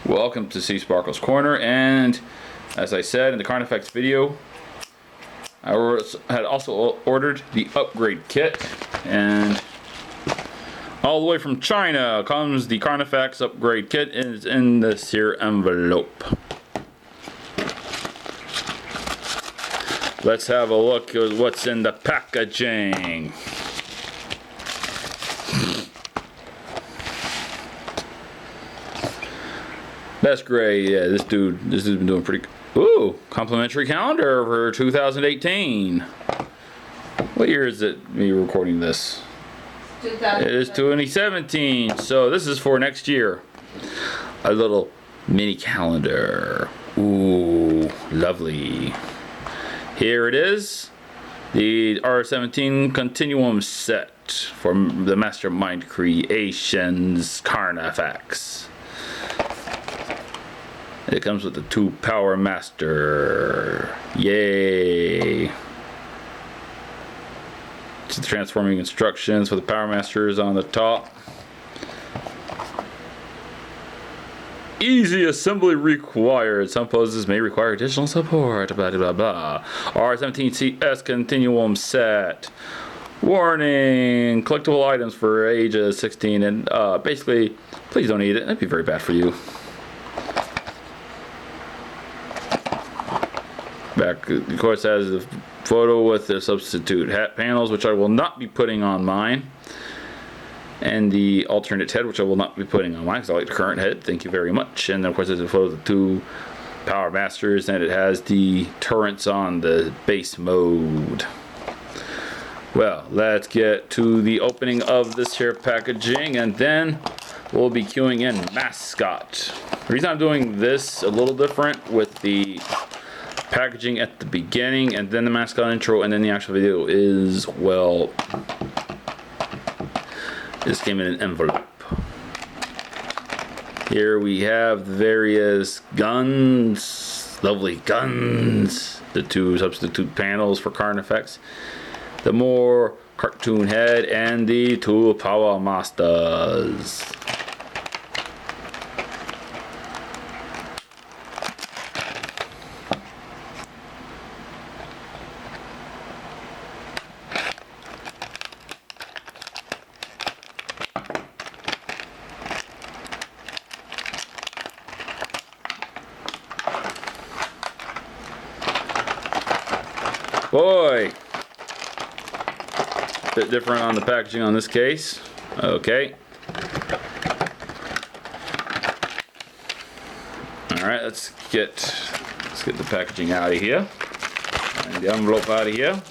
Welcome to C Sparkle's Corner, and as I said in the Carnifex video, I had also ordered the upgrade kit, and all the way from China comes the Carnifex upgrade kit, and it's in this here envelope. Let's have a look at what's in the packaging. Best grade, yeah, this dude's been doing pretty good. Ooh, complimentary calendar for 2018. What year is it me recording this? It is 2017, so this is for next year. A little mini calendar. Ooh, lovely. Here it is. The R17 Continuum set for the Mastermind Creations Carnifex. It comes with the 2 Power Master. Yay! It's the transforming instructions for the Power Masters on the top. Easy assembly required. Some poses may require additional support. Blah blah blah. R17CS Continuum set. Warning: collectible items for ages 16 and basically, please don't eat it. That'd be very bad for you. Back, of course, has the photo with the substitute hat panels, which I will not be putting on mine, and the alternate head, which I will not be putting on mine because I like the current head. Thank you very much. And then, of course, there's a photo of the 2 Power Masters, and it has the turrets on the base mode. Well, let's get to the opening of this here packaging, and then we'll be queuing in Mascot. The reason I'm doing this a little different with the packaging at the beginning and then the mascot intro and then the actual video is, well, this came in an envelope. Here we have the various guns, lovely guns, the 2 substitute panels for Carnifex, the more cartoon head, and the 2 Power Masters. Boy, bit different on the packaging on this case. Okay. All right, let's get the packaging out of here and the envelope out of here.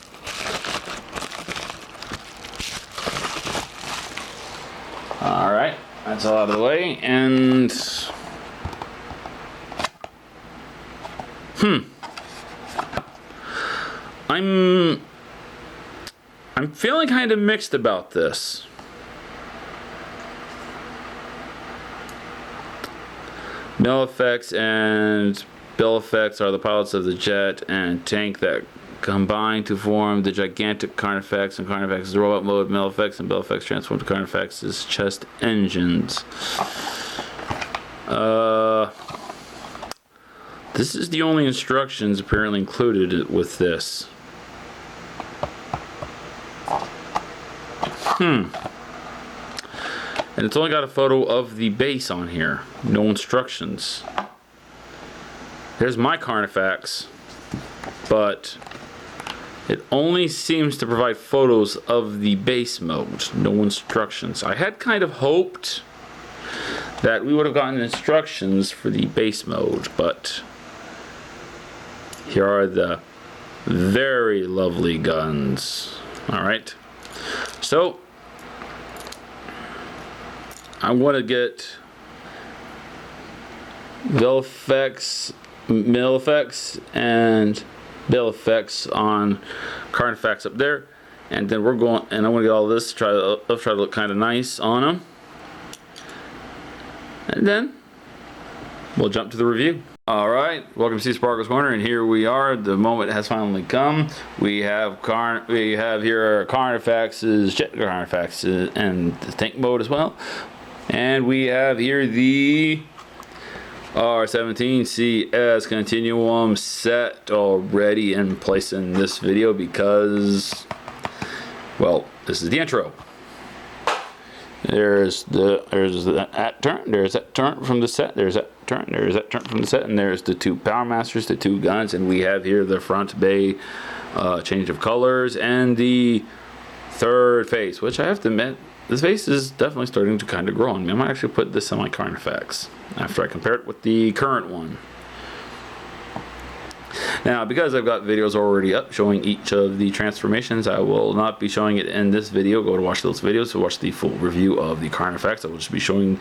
All right, that's all out of the way, and I'm feeling kind of mixed about this. Malefics and Balefics are the pilots of the jet and tank that combine to form the gigantic Carnifex, and Carnifex's robot mode, Malefics and Balefics transform to Carnifex's chest engines. This is the only instructions apparently included with this. And it's only got a photo of the base on here. No instructions. There's my Carnifex, but it only seems to provide photos of the base mode. No instructions. I had kind of hoped that we would have gotten instructions for the base mode, but here are the very lovely guns. Alright. So I want to get Malefics and Balefics on Carnifex up there, and then we're going, and I want to get all this, try to look kind of nice on them, and then we'll jump to the review. Alright, welcome to C Sparkle's Corner, and here we are. The moment has finally come. We have here Carnifex's, Jet Carnifex, and the tank mode as well. And we have here the R17CS Continuum set already in place in this video because, well, this is the intro. There's that turn, there's that turn from the set, there's that turn, there's that turn from the set, and there's the two Power Masters, the two guns, and we have here the front bay change of colors, and the third face, which I have to admit, this face is definitely starting to kind of grow on me. I might actually put this on my Carnifex after I compare it with the current one. Now, because I've got videos already up showing each of the transformations, I will not be showing it in this video. Go to watch those videos to watch the full review of the Carnifex. I will just be showing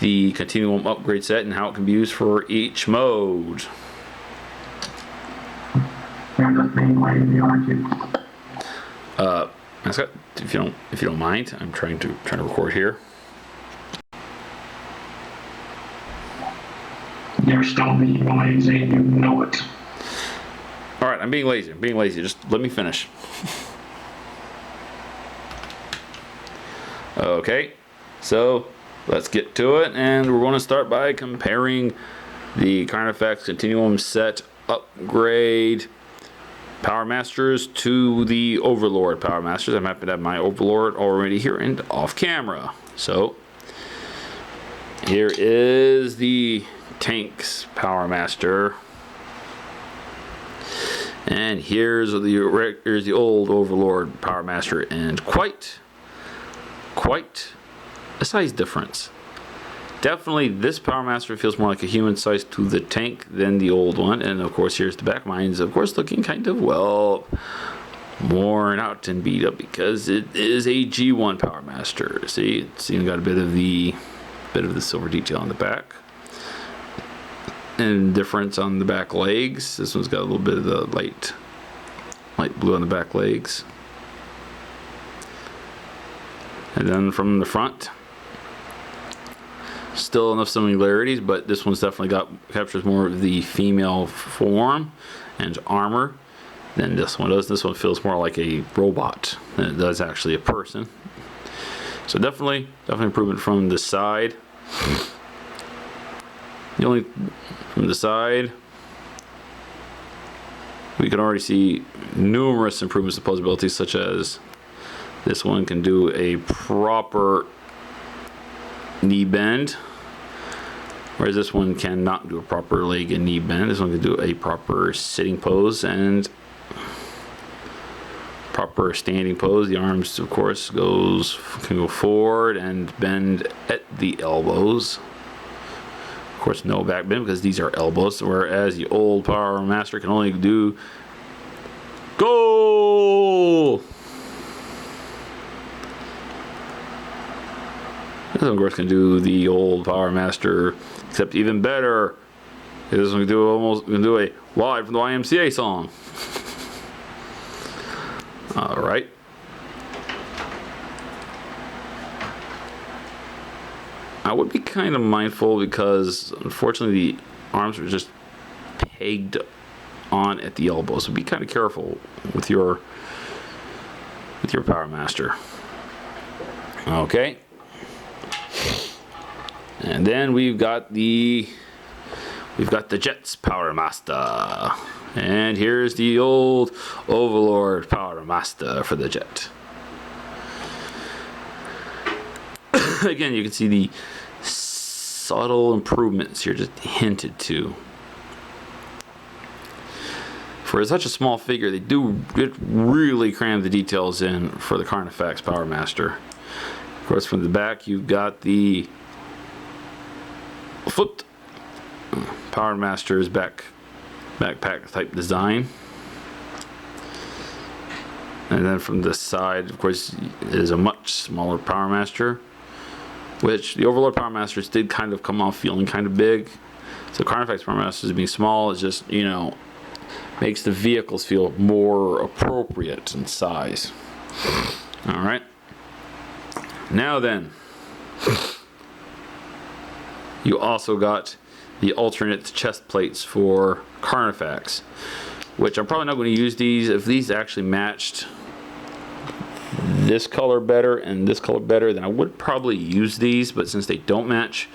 the Continuum upgrade set and how it can be used for each mode. Mascot, if you don't mind, I'm trying to record here. You're still being lazy, you know it. Alright, I'm being lazy. Just let me finish. Okay, so let's get to it, and we're going to start by comparing the Carnifex Continuum set upgrade Power Masters to the Overlord Power Masters. I'm happy to have my Overlord already here and off camera. So here is the Tank's Power Master, and here's the old Overlord Power Master, and quite a size difference. Definitely this Power Master feels more like a human size to the tank than the old one. And of course here's the back. Mine's of course looking kind of, well, worn out and beat up because it is a G1 Power Master. See, it's even got a bit of the silver detail on the back. And difference on the back legs. This one's got a little bit of the light blue on the back legs. And then from the front, still enough similarities, but this one's definitely captures more of the female form and armor than this one does. This one feels more like a robot than it does actually a person. So definitely improvement from the side. From the side, we can already see numerous improvements to plausibility, such as this one can do a proper knee bend, whereas this one cannot do a proper leg and knee bend. This one can do a proper sitting pose and proper standing pose. The arms, of course, can go forward and bend at the elbows. Of course, no back bend because these are elbows, whereas the old Power Master can only do goal. This one, of course, can do the old Power Master, except even better. This one can do a Live from the YMCA song. All right. I would be kind of mindful because, unfortunately, the arms are just pegged on at the elbows. So be kind of careful with your Power Master. Okay. And then we've got the Jet's Power Master, and here's the old Overlord Power Master for the Jet. Again, you can see the subtle improvements here, just hinted to. For such a small figure, they do really cram the details in for the Carnifex Power Master. Of course, from the back, you've got the flipped Power Master's backpack type design, and then from the side, of course, is a much smaller Power Master, which the Overlord Power Masters did kind of come off feeling kind of big. So Carnifex Power Masters being small is just, makes the vehicles feel more appropriate in size. All right. Now then, you also got the alternate chest plates for Carnifex, which I'm probably not going to use these. If these actually matched this color better and this color better, then I would probably use these, but since they don't match,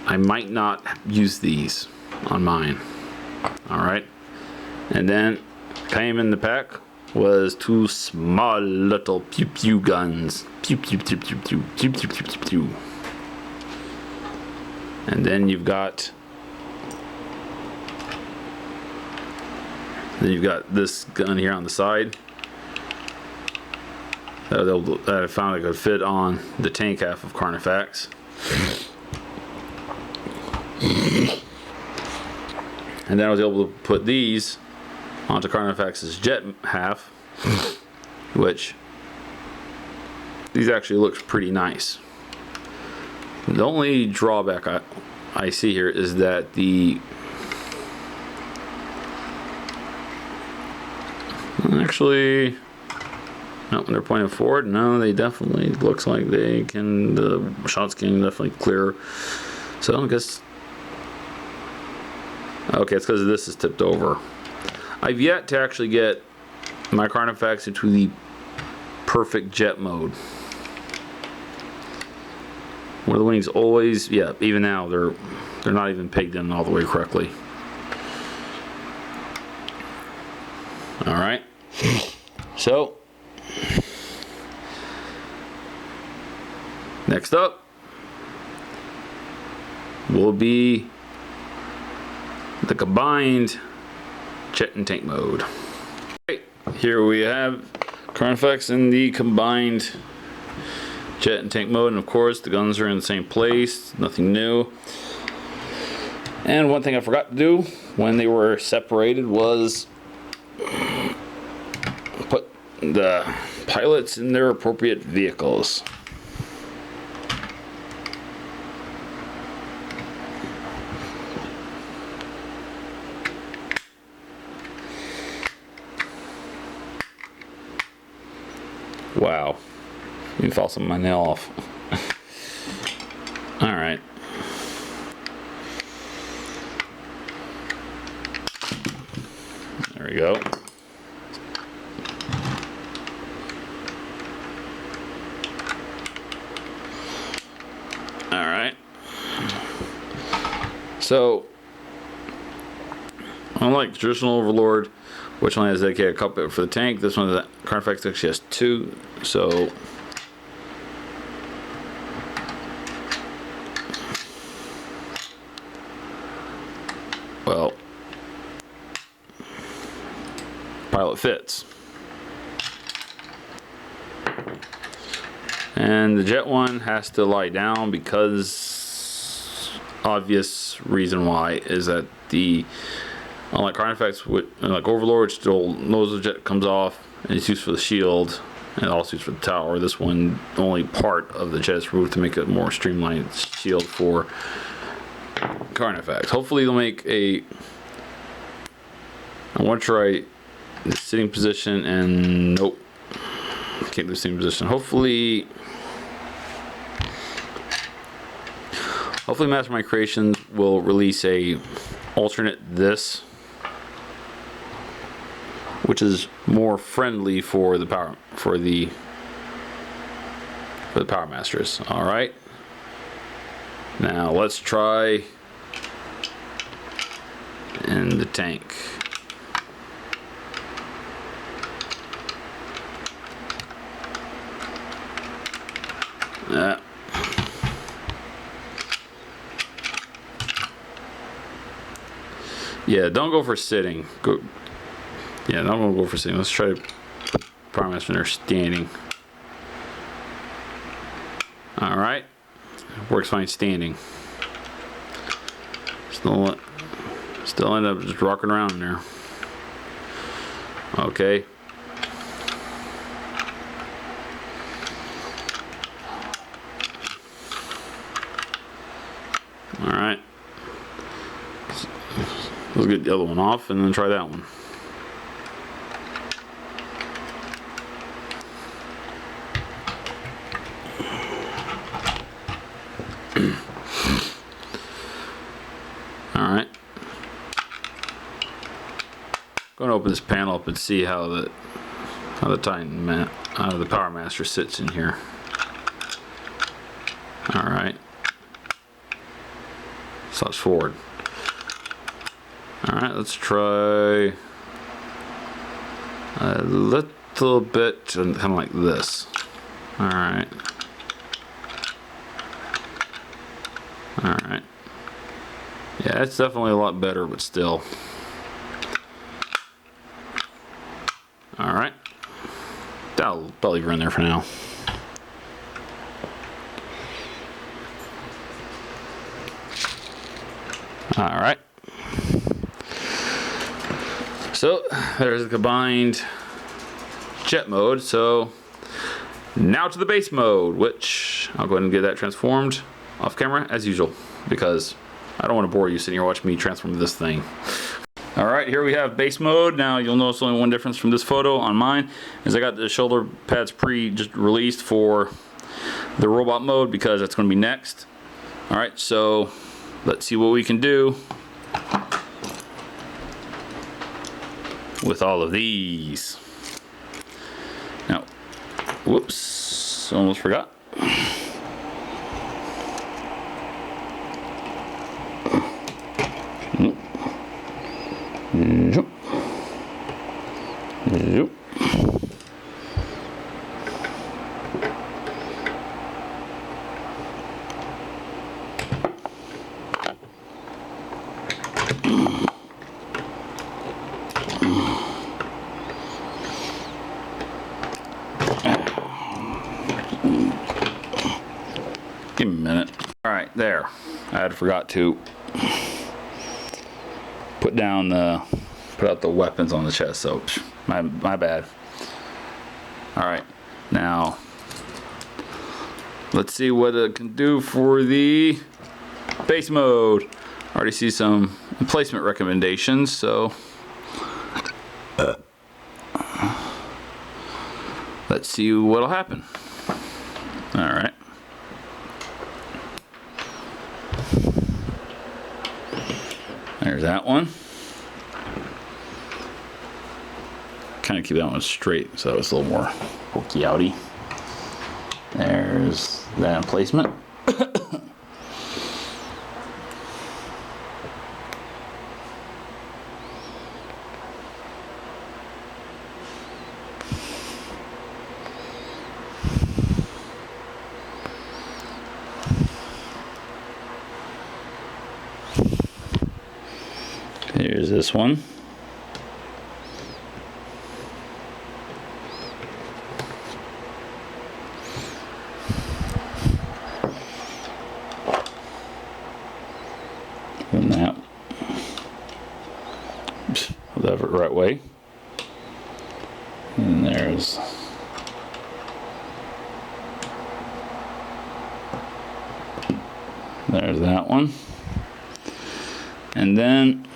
I might not use these on mine. Alright. And then came in the pack was 2 small little pew pew guns. Pew pew pew pew pew pew pew pew pew pew. And then you've got this gun here on the side that I found I could fit on the tank half of Carnifex. And then I was able to put these onto Carnifex's jet half, which these actually looks pretty nice. The only drawback I see here is that actually, no, when they're pointing forward, no, they definitely looks like the shots can definitely clear. So I guess, okay, it's because this is tipped over. I've yet to actually get my Carnifex into the perfect jet mode. Where the wings always, yeah, even now they're not even pegged in all the way correctly. All right. So next up will be the combined jet and tank mode. Okay, here we have Carnifex in the combined jet and tank mode, and of course the guns are in the same place, nothing new. And one thing I forgot to do when they were separated was put the pilots in their appropriate vehicles. Wow, you fell some of my nail off. All right. There we go. All right. So, unlike traditional Overlord, which only has a dedicated cockpit for the tank, this one, the Carnifex actually has 2. So, well, pilot fits. And the jet one has to lie down because obvious reason why is that unlike Carnifex, like Overlord, still nose of the jet comes off and it's used for the shield and also used for the tower. This one, only part of the jet is removed to make it more streamlined shield for Carnifex. Hopefully they'll make I want to try the sitting position, and nope, can't do the sitting position. Hopefully Mastermind Creations will release a alternate this, which is more friendly for the power masters. All right, now let's try in the tank. Yeah, don't go for sitting. Yeah, not gonna go for sitting. Let's try to put Power Master in there standing. All right, works fine standing. Still end up just rocking around in there. Okay. All right. Let's get the other one off and then try that one. All right. Going to open this panel up and see how the Power Master sits in here. All right. slouch forward. All right, let's try a little bit, kind of like this. All right. All right. Yeah, it's definitely a lot better, but still. All right. I'll leave her in there for now. All right. So there's the combined jet mode. So now to the base mode, which I'll go ahead and get that transformed off camera as usual, because I don't want to bore you sitting here watching me transform this thing. All right, here we have base mode. Now you'll notice only one difference from this photo on mine is I got the shoulder pads just released for the robot mode because that's going to be next. All right, so let's see what we can do with all of these. Now, whoops, almost forgot. Zoop. Zoop. Give me a minute. All right, there. I had forgot to put out the weapons on the chest, so my bad. All right, now let's see what it can do for the base mode. I already see some placement recommendations, so let's see what'll happen. All right. There's that one. Kind of keep that one straight so it's a little more pokey outy. There's that placement. Here's this one. And that. I'll have it right way. And there's that one. And then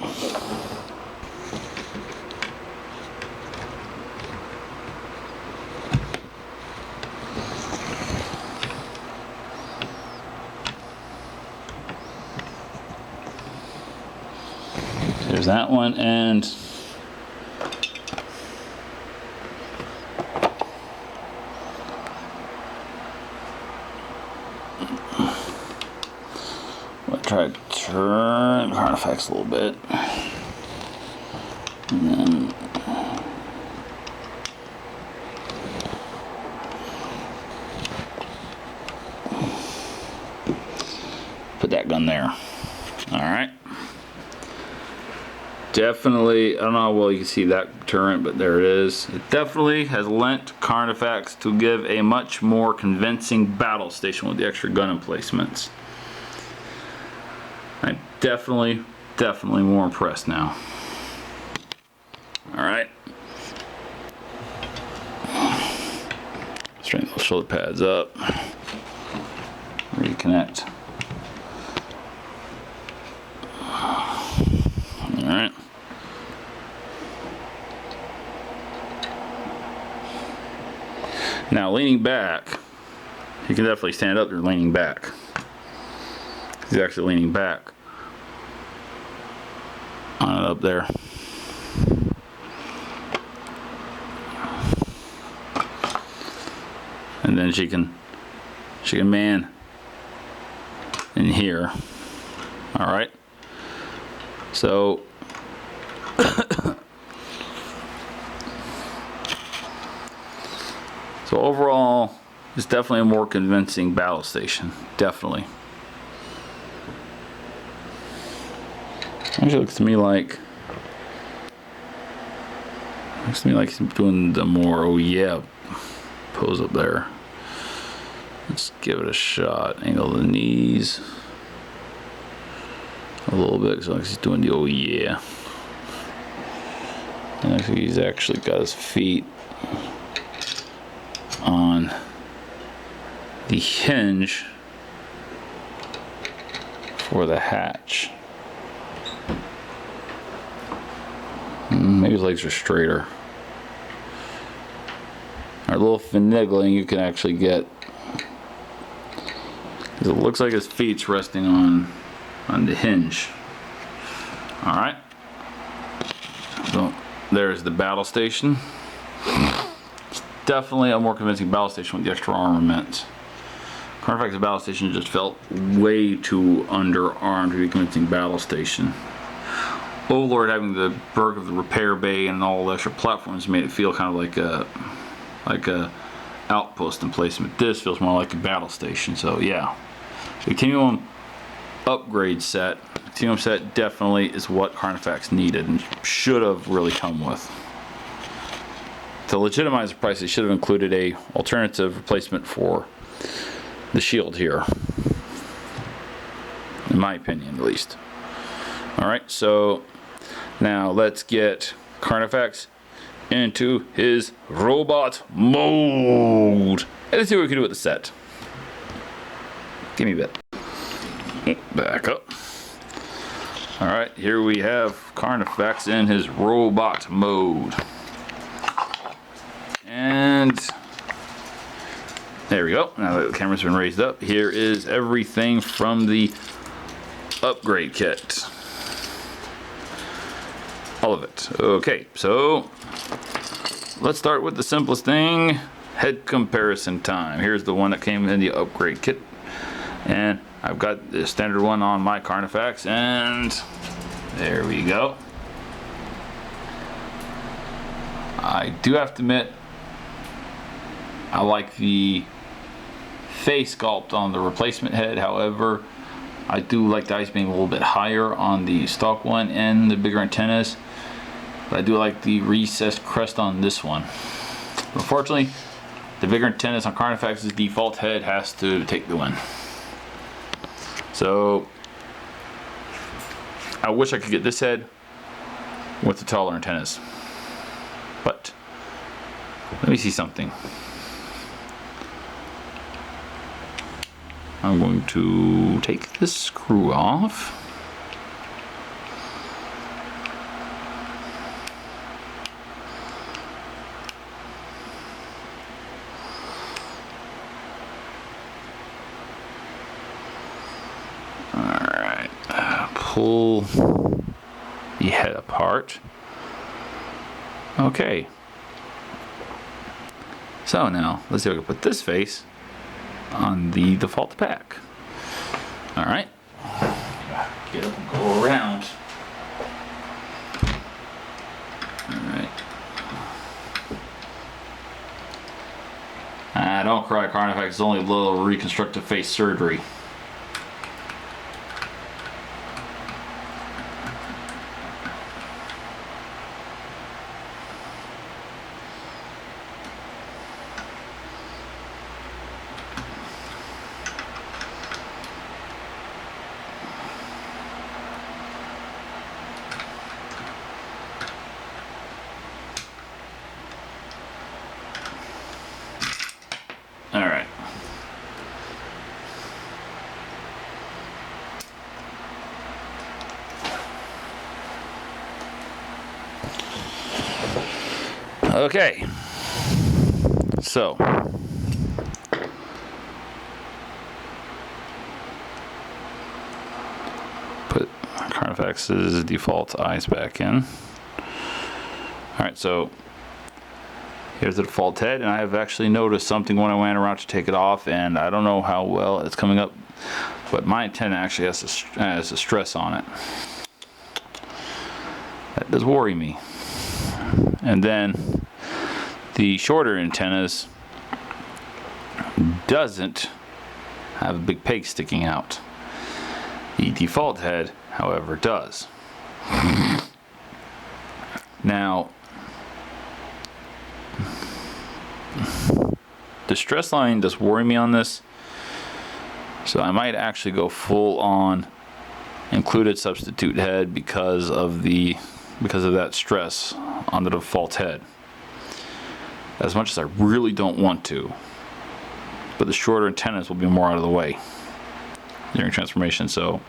there's that one, and I'll try to turn Carnifex a little bit, and then put that gun there. All right. Definitely, I don't know how well you can see that turret, but there it is. It definitely has lent Carnifex to give a much more convincing battle station with the extra gun emplacements. I'm definitely more impressed now. Alright. Straighten those shoulder pads up. Reconnect. Alright. Now leaning back, you can definitely stand up there leaning back. He's actually leaning back on it up there. And then she can man in here. All right. So so overall, it's definitely a more convincing battle station. Definitely. Actually, looks to me like he's doing the more oh yeah pose up there. Let's give it a shot. Angle the knees a little bit, so he's doing the oh yeah. And actually, he's actually got his feet on the hinge for the hatch. Maybe his legs are straighter. Or a little finagling you can actually get. It looks like his feet's resting on the hinge. All right. So there's the battle station. It's definitely a more convincing battle station with the extra armament. Carnifex's battle station just felt way too underarmed to be a convincing battle station. Overlord having the perk of the repair bay and all the extra platforms made it feel kind of like a outpost emplacement. This feels more like a battle station. So yeah, the Continuum upgrade set. The Continuum set definitely is what Carnifex needed and should have really come with. To legitimize the price, they should have included a alternative replacement for the shield here, in my opinion at least. Alright, so now let's get Carnifex into his robot mode. And let's see what we can do with the set. Give me a bit. Back up. Alright, here we have Carnifex in his robot mode. And there we go. Now that the camera's been raised up, here is everything from the upgrade kit. All of it. Okay, so let's start with the simplest thing, head comparison time. Here's the one that came in the upgrade kit. And I've got the standard one on my Carnifex, and there we go. I do have to admit, I like the face sculpt on the replacement head. However, I do like the eyes being a little bit higher on the stock one and the bigger antennas. But I do like the recessed crest on this one. Unfortunately, the bigger antennas on Carnifex's default head has to take the win. So I wish I could get this head with the taller antennas. But let me see something. I'm going to take this screw off. Alright, pull the head apart. Okay. So now, let's see if I can put this face on the default pack. Alright. Get up and go around. Alright. Don't cry, Carnifex. It's only a little reconstructive face surgery. Alright. Okay. So. Put Carnifex's default eyes back in. Alright, so Here's the default head, and I have actually noticed something when I went around to take it off, and I don't know how well it's coming up, but my antenna actually has a stress on it. That does worry me. And then the shorter antennas doesn't have a big peg sticking out. The default head, however, does. Now, the stress line does worry me on this, so I might actually go full on included substitute head because of that stress on the default head. As much as I really don't want to, but the shorter antennas will be more out of the way during transformation, so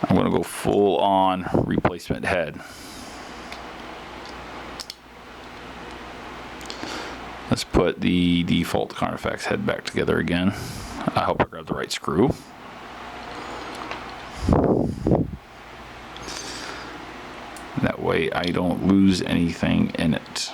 I'm going to go full on replacement head. Let's put the default Carnifex head back together again. I hope I grabbed the right screw. That way I don't lose anything in it.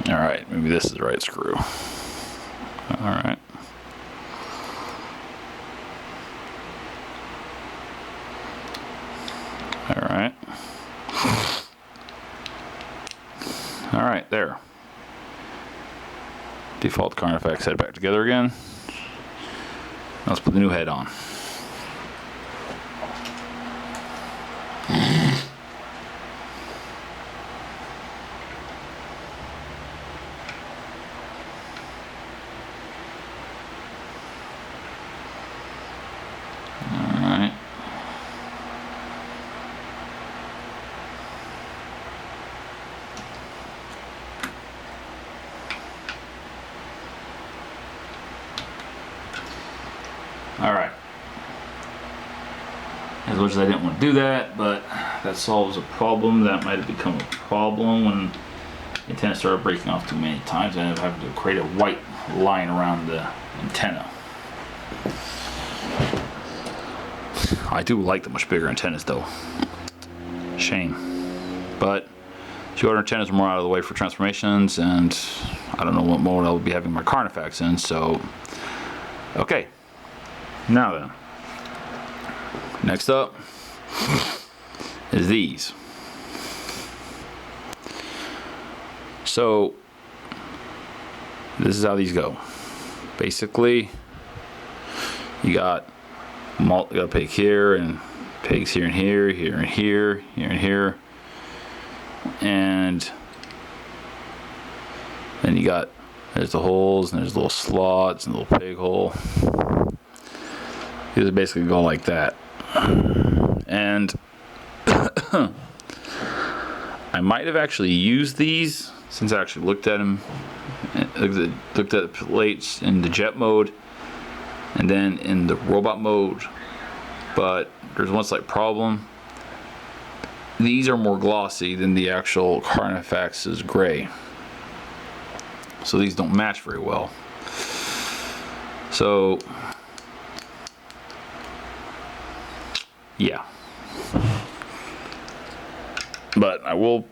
Alright, maybe this is the right screw. Alright. Alright. Alright, there. Default Carnifex head back together again. Let's put the new head on. Alright. As much as I didn't want to do that, but that solves a problem that might have become a problem when the antenna started breaking off too many times. I ended up having to create a white line around the antenna. I do like the much bigger antennas though. Shame. But shorter antennas are more out of the way for transformations, and I don't know what mode I'll be having my Carnifex in, so okay. Now then, next up is these. So this is how these go. Basically, you got a peg here and pegs here and here, here and here, here and here, and then you got, there's the holes and there's little slots and a little peg hole. These basically go like that, and I might have actually used these since I actually looked at them, looked at the plates in the jet mode and then in the robot mode, but there's one slight problem. These are more glossy than the actual Carnifex's gray, so these don't match very well. So yeah, but I will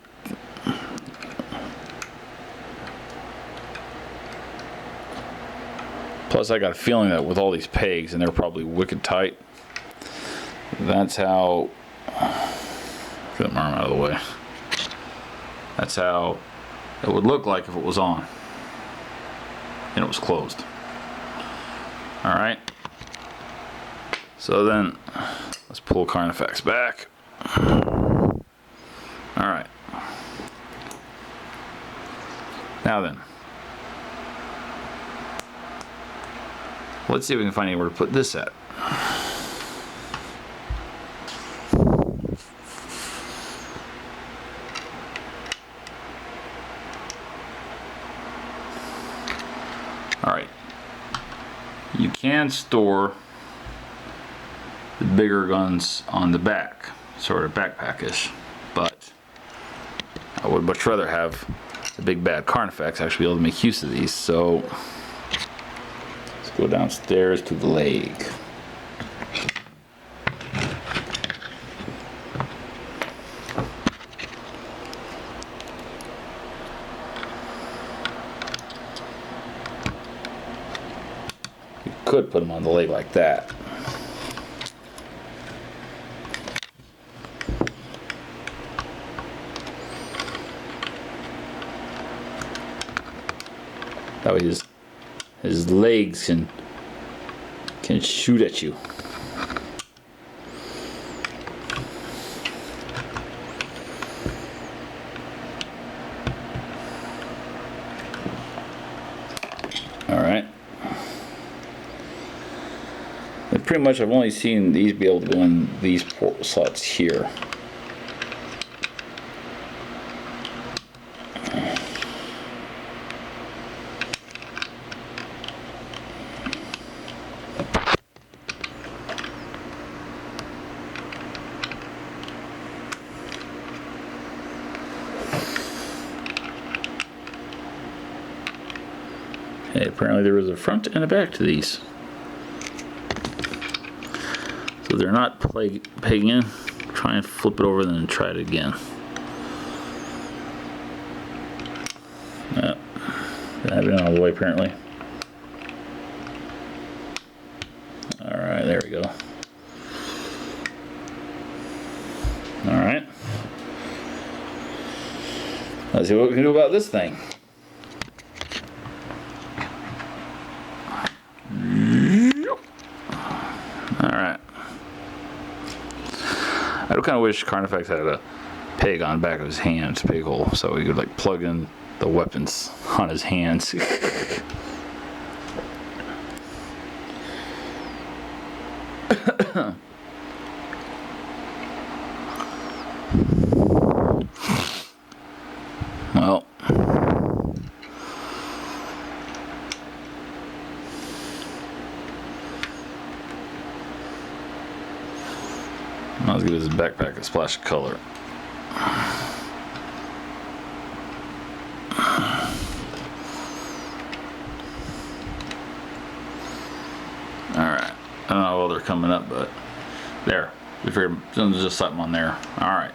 plus I got a feeling that with all these pegs, and they're probably wicked tight, that's how, get my arm out of the way, that's how it would look like if it was on and it was closed. Alright, so then let's pull Carnifex back. Alright. Now then, let's see if we can find anywhere to put this at. Alright. You can store the bigger guns on the back, sort of backpackish. But I would much rather have the big bad Carnifex actually be able to make use of these. So let's go downstairs to the leg. You could put them on the leg like that. That way his legs can shoot at you. All right. And pretty much I've only seen these be able to go in these port slots here. Okay, apparently there is a front and a back to these. So they're not pegging in. Try and flip it over and then try it again. Didn't have it all the way apparently. Alright, there we go. Alright. Let's see what we can do about this thing. Alright. I do kind of wish Carnifex had a peg on the back of his hands, peg hole, so he could like plug in the weapons on his hands. Well, let's give his backpack a splash of color. Alright. I don't know how well they're coming up, but there. We figured there's just something on there. Alright.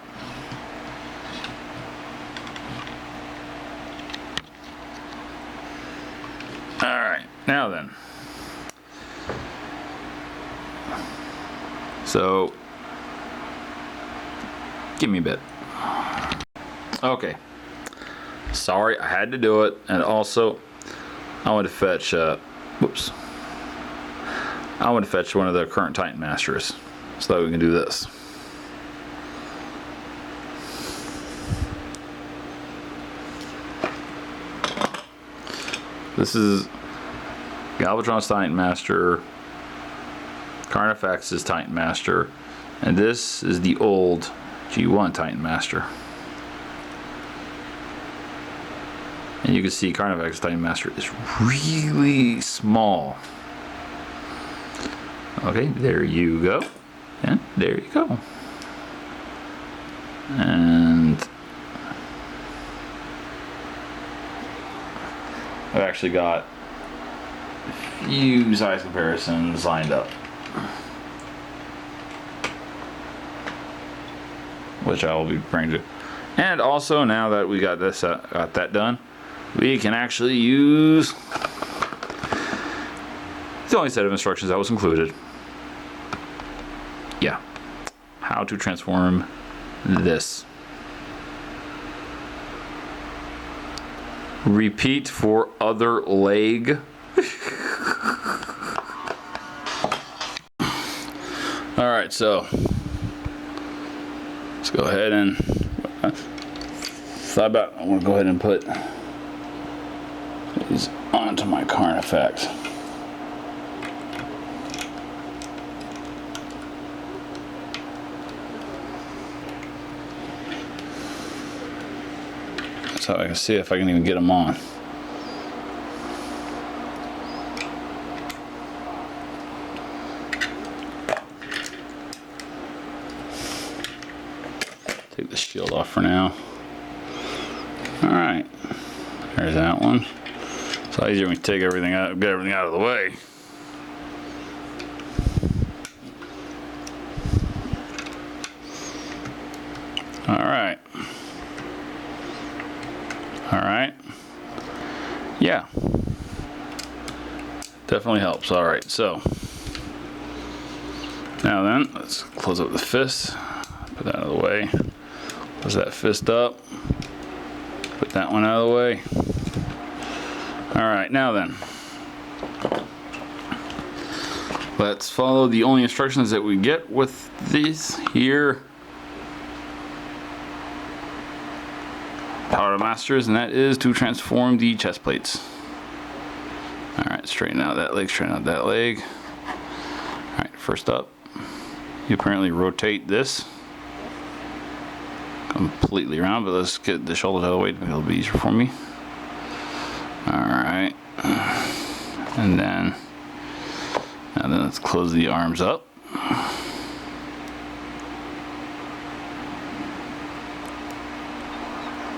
Alright. Now then. So give me a bit. Okay. Sorry, I had to do it. And also, I want to fetch, whoops. I want to fetch one of the current Titan Masters so that we can do this. This is Galvatron's Titan Master, Carnifex's Titan Master, and this is the old G1 Titan Master. And you can see Carnifex's Titan Master is really small. Okay, there you go. And there you go. And I've actually got a few size comparisons lined up, which I will be bringing to. And also, now that we got this got that done, we can actually use the only set of instructions that was included. Yeah, how to transform this. Repeat for other leg. All right, so let's go ahead and thought about. I want to go ahead and put these onto my Carnifex. So I can see if I can even get them on. the shield off for now. Alright. There's that one. It's a lot easier when you take everything out, get everything out of the way. Alright. Alright. Yeah. Definitely helps. Alright, so. Now then, let's close up the fist. Put that out of the way. Close that fist up. Put that one out of the way. Alright, now then. Let's follow the only instructions that we get with these here. Power to Masters, and that is to transform the chest plates. Alright, straighten out that leg, straighten out that leg. Alright, first up, you apparently rotate this completely around, but let's get the shoulders out of the way to make it a little bit easier for me. Alright, and then let's close the arms up.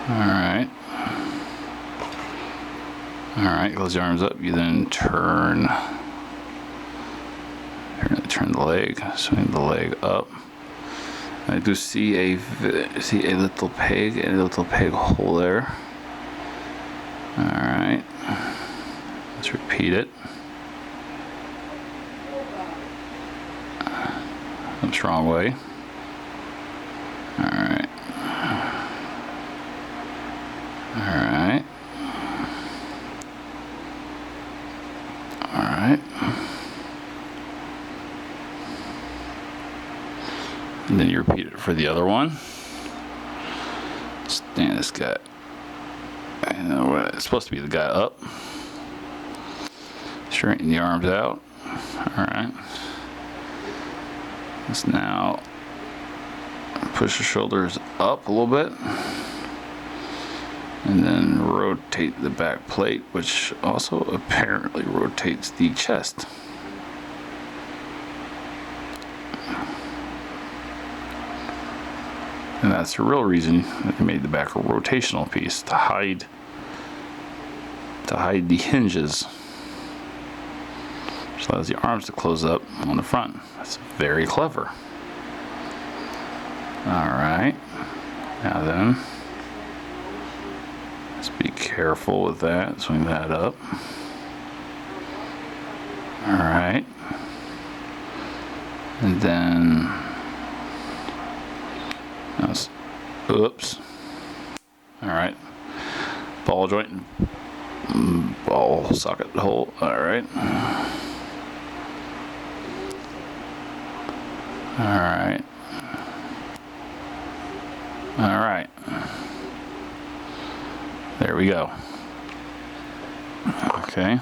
Alright. Alright, close your arms up. You then turn the leg, swing the leg up. I do see a little peg and a little peg hole there. Alright. Let's repeat it. Oops, wrong way. Alright. Alright. Alright. And then you repeat it for the other one. Stand this guy. I know what it's supposed to be, the guy up. Straighten the arms out. Alright. Let's now push the shoulders up a little bit. And then rotate the back plate, which also apparently rotates the chest. And that's the real reason that they made the back a rotational piece, to hide the hinges. Which allows the arms to close up on the front. That's very clever. Alright. Now then, let's be careful with that. Swing that up. Alright. And then, oops. Alright. Ball joint and ball socket hole. Alright. Alright. Alright. There we go. Okay.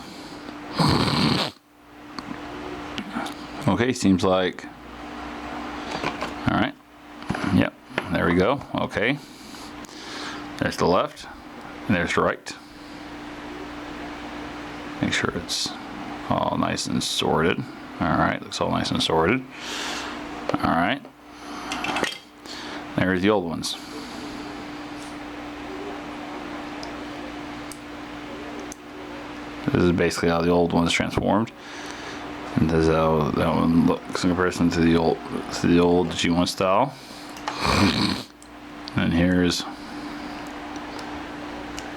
Okay, seems like. Alright. Yep, there we go. Okay. There's the left, and there's the right. Make sure it's all nice and sorted. Alright, looks all nice and sorted. Alright. There's the old ones. This is basically how the old one's transformed. And this is how that one looks in comparison to the old G1 style. And here's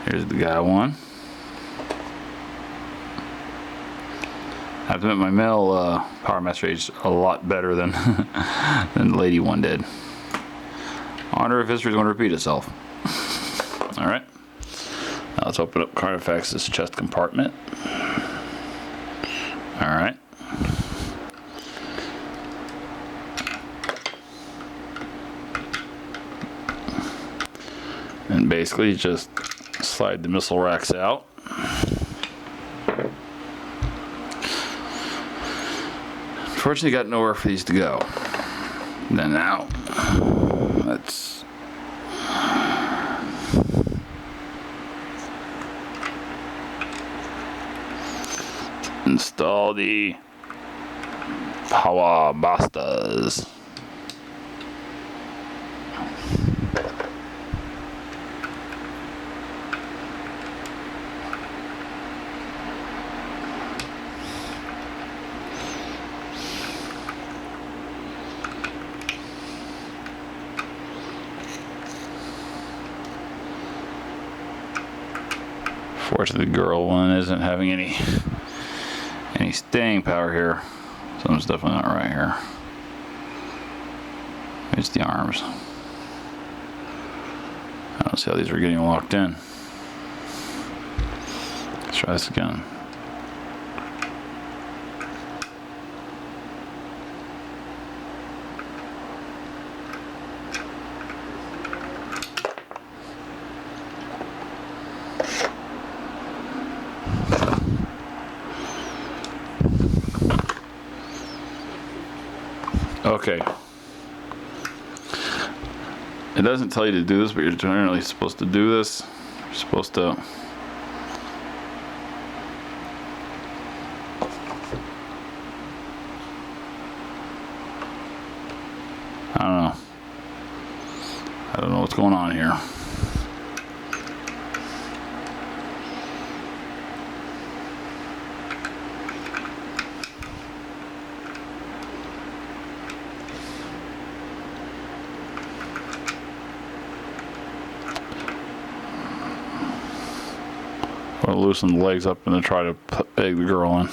the guy one. I have to admit, my male Power Master aged a lot better than than the lady one did. I wonder if history's going to repeat itself. All right. Now let's open up Carnifex's chest compartment. All right. And basically just slide the missile racks out. Unfortunately, got nowhere for these to go. And then now, let's install the Power Masters. Fortunately, the girl one isn't having any staying power here. Something's definitely not right here. It's the arms. I don't see how these are getting locked in. Let's try this again. Okay. It doesn't tell you to do this, but you're generally supposed to do this. You're supposed to I don't know what's going on here. I'm gonna loosen the legs up and then try to peg the girl in.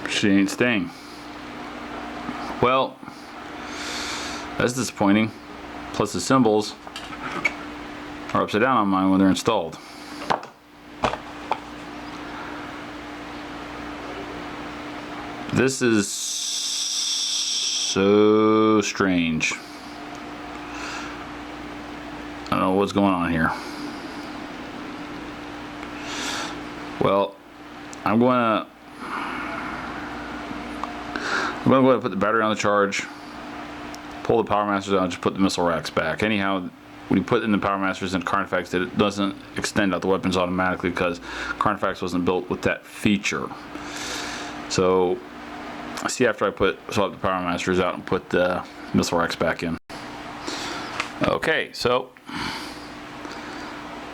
She ain't staying. Well, that's disappointing. Plus the symbols are upside down on mine when they're installed. This is so strange. I don't know what's going on here. Well, I'm going to go ahead and put the battery on the charge, pull the Power Masters out, and just put the missile racks back. Anyhow, when you put in the Power Masters in Carnifex, it doesn't extend out the weapons automatically because Carnifex wasn't built with that feature. So, see after I swap the Power Masters out and put the missile racks back in. Okay, so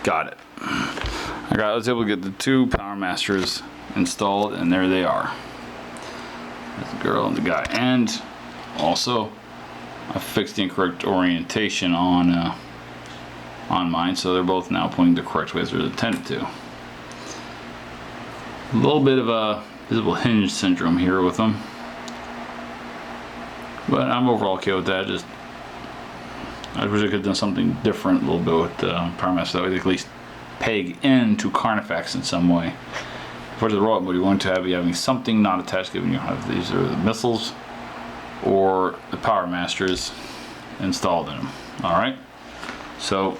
got it. I was able to get the two Power Masters installed, and there they are. There's the girl and the guy, and also I fixed the incorrect orientation on mine, so they're both now pointing the correct way as they're intended to. A little bit of a visible hinge syndrome here with them, but I'm overall okay with that. I wish I could have done something different a little bit with the Power Master, that way they could at least peg into Carnifex in some way. For the robot mode, you want to have having something not attached, given you have these are the missiles or the Power Masters installed in them. All right, so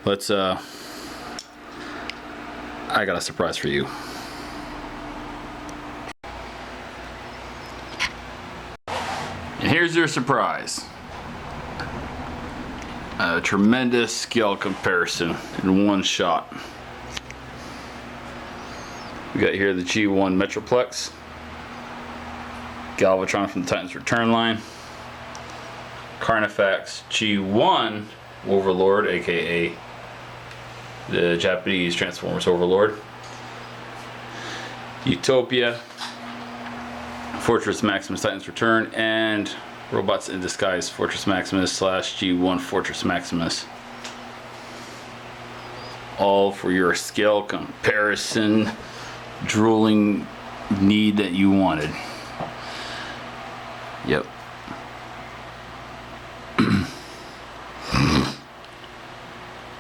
let's. I got a surprise for you. And here's your surprise. A tremendous scale comparison in one shot. We got here the G1 Metroplex, Galvatron from the Titan's Return line, Carnifex G1 Overlord, aka the Japanese Transformers Overlord, Utopia, Fortress Maximus Titan's Return, and Robots in Disguise Fortress Maximus / G1 Fortress Maximus. All for your scale comparison drooling need that you wanted. Yep.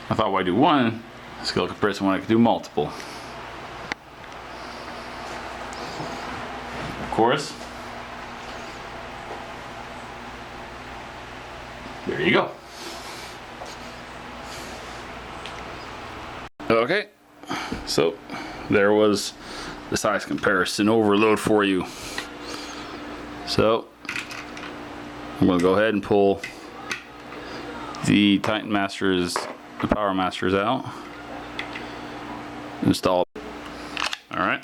I thought, why do one scale comparison when I could do multiple? Of course. There you go. Okay, so there was the size comparison overload for you. So I'm going to go ahead and pull the Titan Masters, the Power Masters out, install. All right.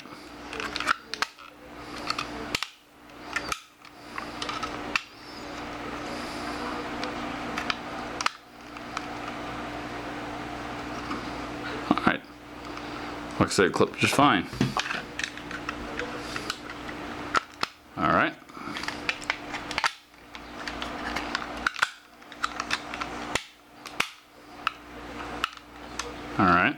Like I said, it clipped just fine. All right. All right.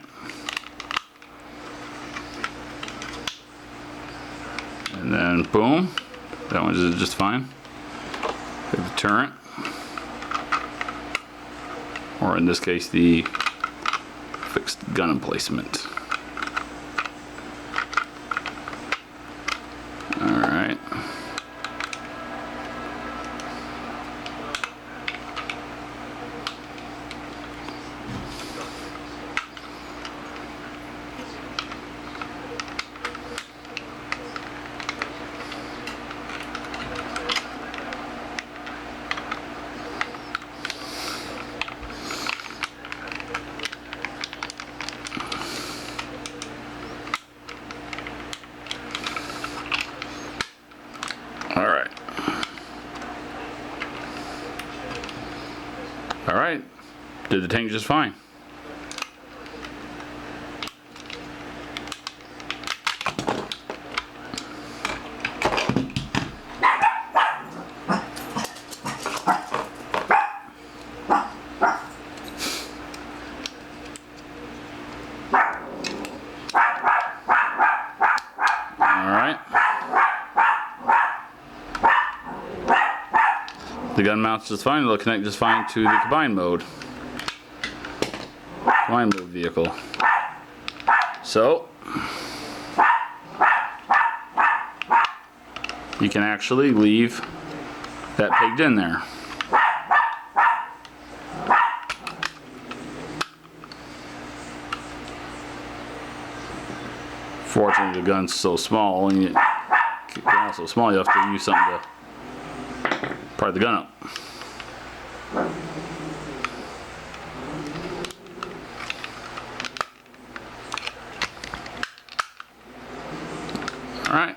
And then boom, that one is just fine. Hit the turret, or in this case, the fixed gun emplacement. All right. All right, did the tank just fine. All right. The gun mounts just fine. It'll connect just fine to the combined mode. Combined mode vehicle. So you can actually leave that pegged in there. Fortunately, the gun's so small, and it's so small you have to use something to pry the gun up. All right,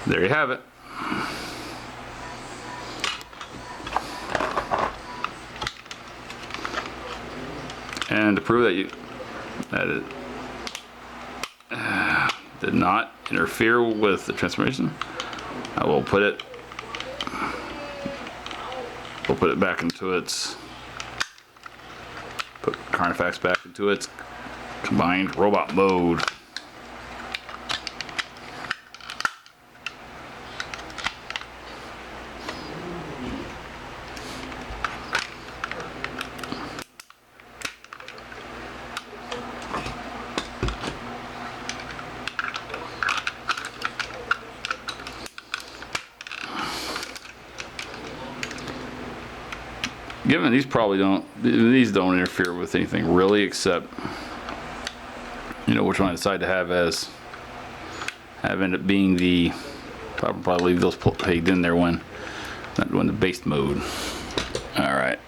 there you have it. And to prove that it did not interfere with the transformation, I will put it. We'll put it back into its. Put Carnifex back into its combined robot mode. Given these these don't interfere with anything really, except, you know, which one I decide to have end up being the, I'll probably leave those pegged in there when not doing the base mode. All right.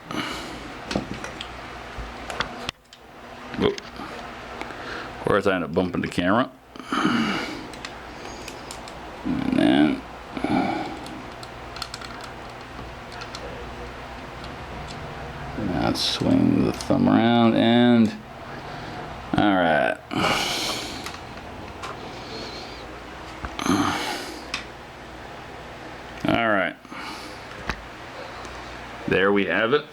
Whoop. Whereas I end up bumping the camera. And then now swing the thumb around and all right. All right. There we have it.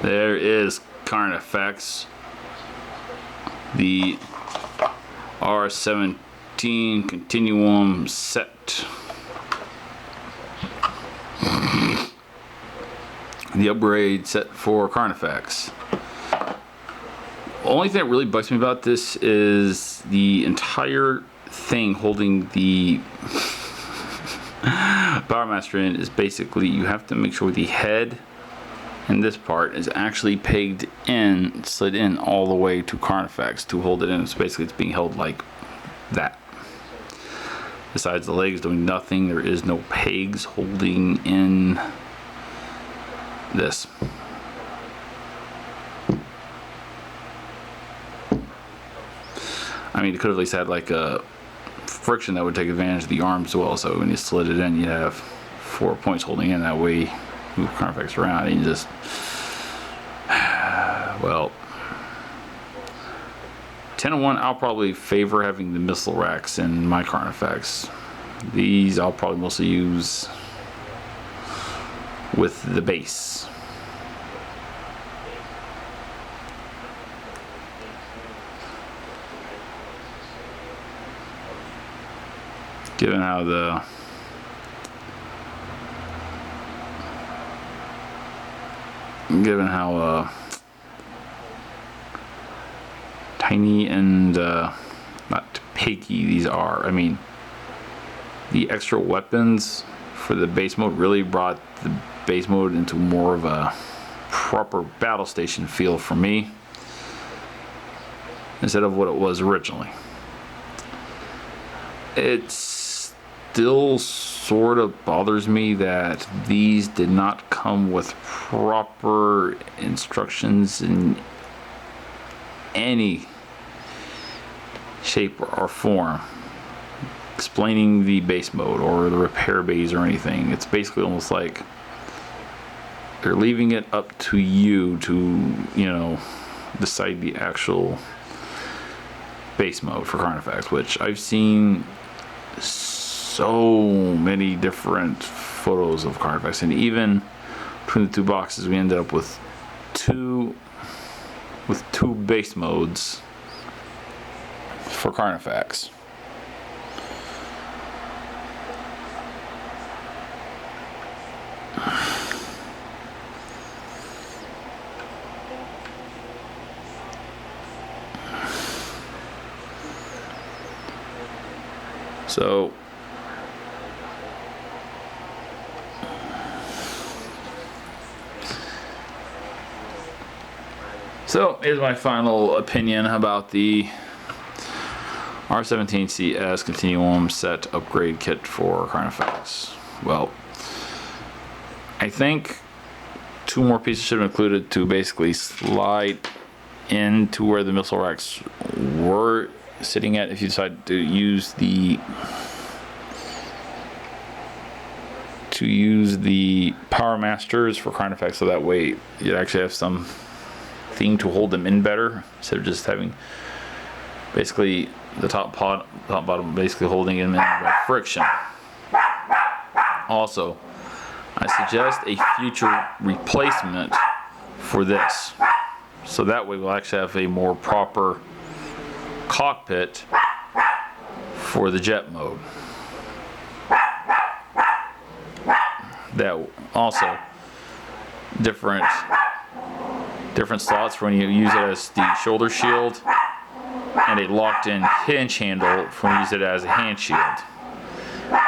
There is Carnifex, the R17 Continuum set. The upgrade set for Carnifex. Only thing that really bugs me about this is the entire thing holding the Powermaster in is basically, you have to make sure the head and this part is actually pegged in, slid in all the way to Carnifex to hold it in. So basically it's being held like that. Besides the legs doing nothing, there is no pegs holding in this. I mean, you could have at least had like a friction that would take advantage of the arm as well. So when you slid it in, you have 4 points holding in. That way, you move Carnifex around and you just, well, 10-1. I'll probably favor having the missile racks in my Carnifex. These I'll probably mostly use with the base. Given how tiny and not picky these are. I mean, the extra weapons for the base mode really brought the base mode into more of a proper battle station feel for me, instead of what it was originally. It still sort of bothers me that these did not come with proper instructions in any shape or form explaining the base mode or the repair bays or anything. It's basically almost like they're leaving it up to you to, decide the actual base mode for Carnifex, which I've seen so many different photos of Carnifex, and even between the two boxes we ended up with two base modes for Carnifex. So here's my final opinion about the R17CS Continuum set upgrade kit for Carnifex. Well, I think 2 more pieces should have been included to basically slide into where the missile racks were sitting at if you decide to use the Power Masters for Carnifex, so that way you actually have some thing to hold them in better, instead of just having basically the top bottom basically holding them in by friction. Also, I suggest a future replacement for this, so that way we'll actually have a more proper cockpit for the jet mode. That also different slots for when you use it as the shoulder shield, and a locked-in hinge handle for when you use it as a hand shield.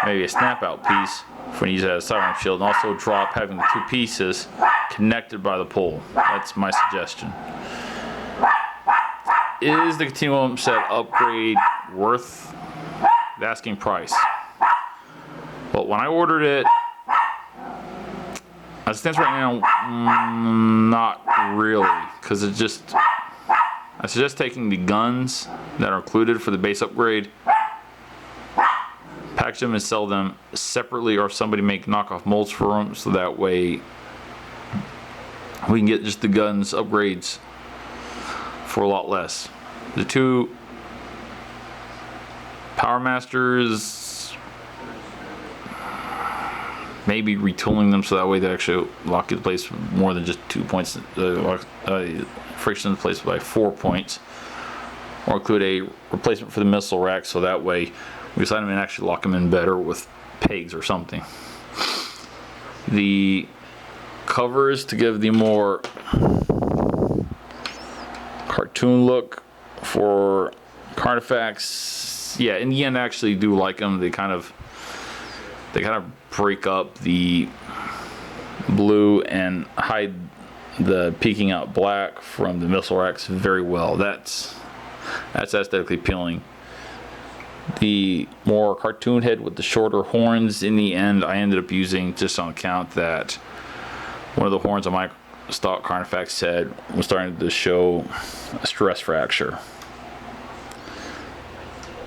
Maybe a snap-out piece for when you use it as a sidearm shield, and also drop having the 2 pieces connected by the pole. That's my suggestion. Is the Continuum set upgrade worth the asking price? Well, when I ordered it, as it stands right now, not really, because I suggest taking the guns that are included for the base upgrade, package them and sell them separately, or somebody make knockoff molds for them, so that way we can get just the guns upgrades for a lot less. The 2 Power Masters, maybe retooling them so that way they actually lock into place more than just 2 points, friction in place by 4 points, or include a replacement for the missile rack, so that way we decide them and actually lock them in better with pegs or something. The covers to give the more cartoon look for Carnifex, yeah, in the end I actually do like them. They kind of break up the blue and hide the peeking out black from the missile racks very well. That's aesthetically appealing. The more cartoon head with the shorter horns, in the end I ended up using just on account that one of the horns on my stock Carnifex head was starting to show a stress fracture.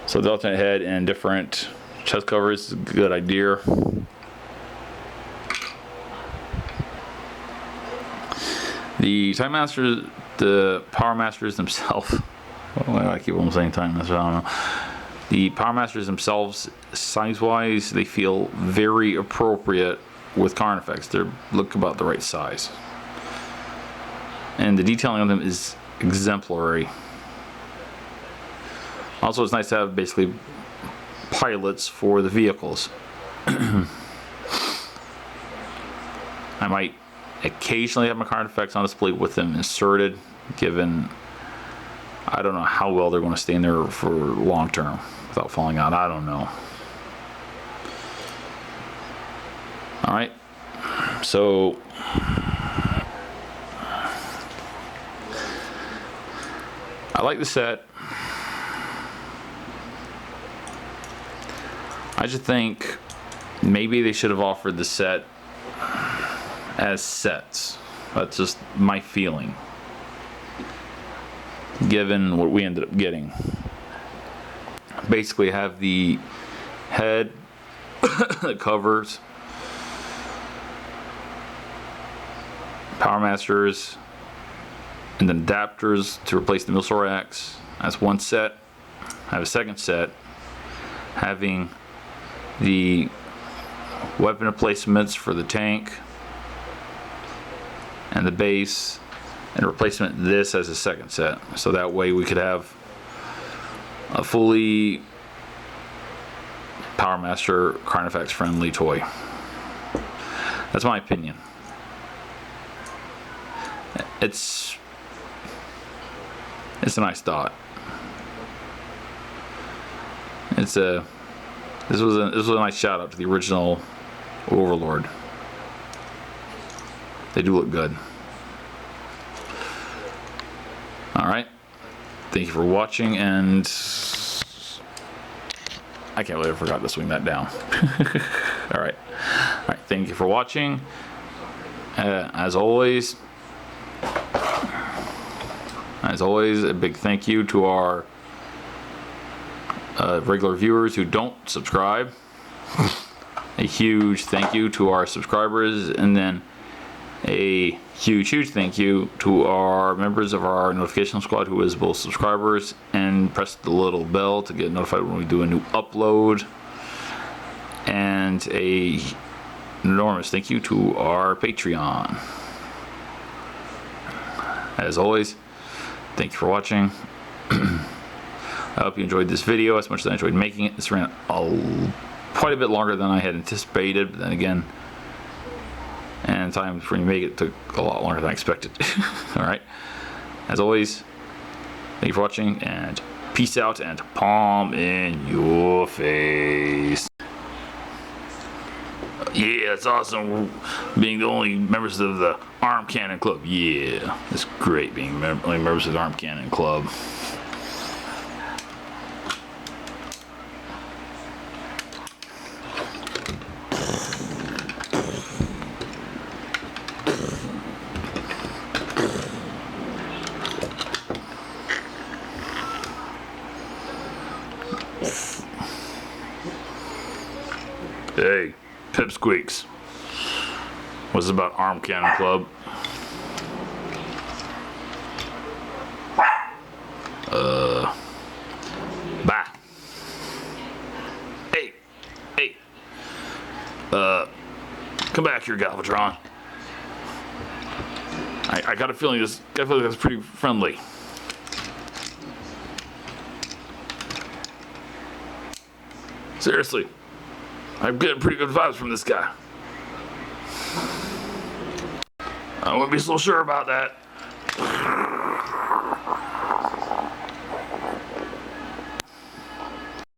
So the alternate head and different chest covers is a good idea. The Time Masters, the Power Masters themselves, well, I keep on saying Time Masters, I don't know. The Power Masters themselves, size-wise, they feel very appropriate with Carnifex. They look about the right size. And the detailing on them is exemplary. Also, it's nice to have basically pilots for the vehicles. I might occasionally have my Carnifex on display with them inserted, given I don't know how well they're going to stay in there for long term without falling out. I don't know. Alright, so I like the set. I just think maybe they should have offered the set as sets. That's just my feeling, given what we ended up getting. Basically have the head that covers Power Masters and then adapters to replace the Milsorax. That's one set. I have a second set having the weapon replacements for the tank and the base, and replacement this as a second set, so that way we could have a fully Power Master Carnifex friendly toy. That's my opinion. It's a nice thought. This was a nice shout out to the original Overlord. They do look good. Alright. Thank you for watching, and I can't believe I forgot to swing that down. Alright. Alright, thank you for watching. As always, a big thank you to our regular viewers who don't subscribe. A huge thank you to our subscribers, and then a huge thank you to our members of our notification squad who is both subscribers and press the little bell to get notified when we do a new upload. And an enormous thank you to our Patreon. As always, thank you for watching. I hope you enjoyed this video as much as I enjoyed making it. This ran quite a bit longer than I had anticipated, but then again, and time for me to make it took a lot longer than I expected. Alright, as always, thank you for watching, and peace out, and palm in your face. Yeah, it's awesome being the only members of the Arm Cannon Club. Yeah, it's great being only members of the Arm Cannon Club. Hey, Pipsqueaks. What's about Arm Cannon Club? Bye. Hey. Come back here, Galvatron. I got a feeling this is pretty friendly. Seriously. I'm getting pretty good vibes from this guy. I wouldn't be so sure about that.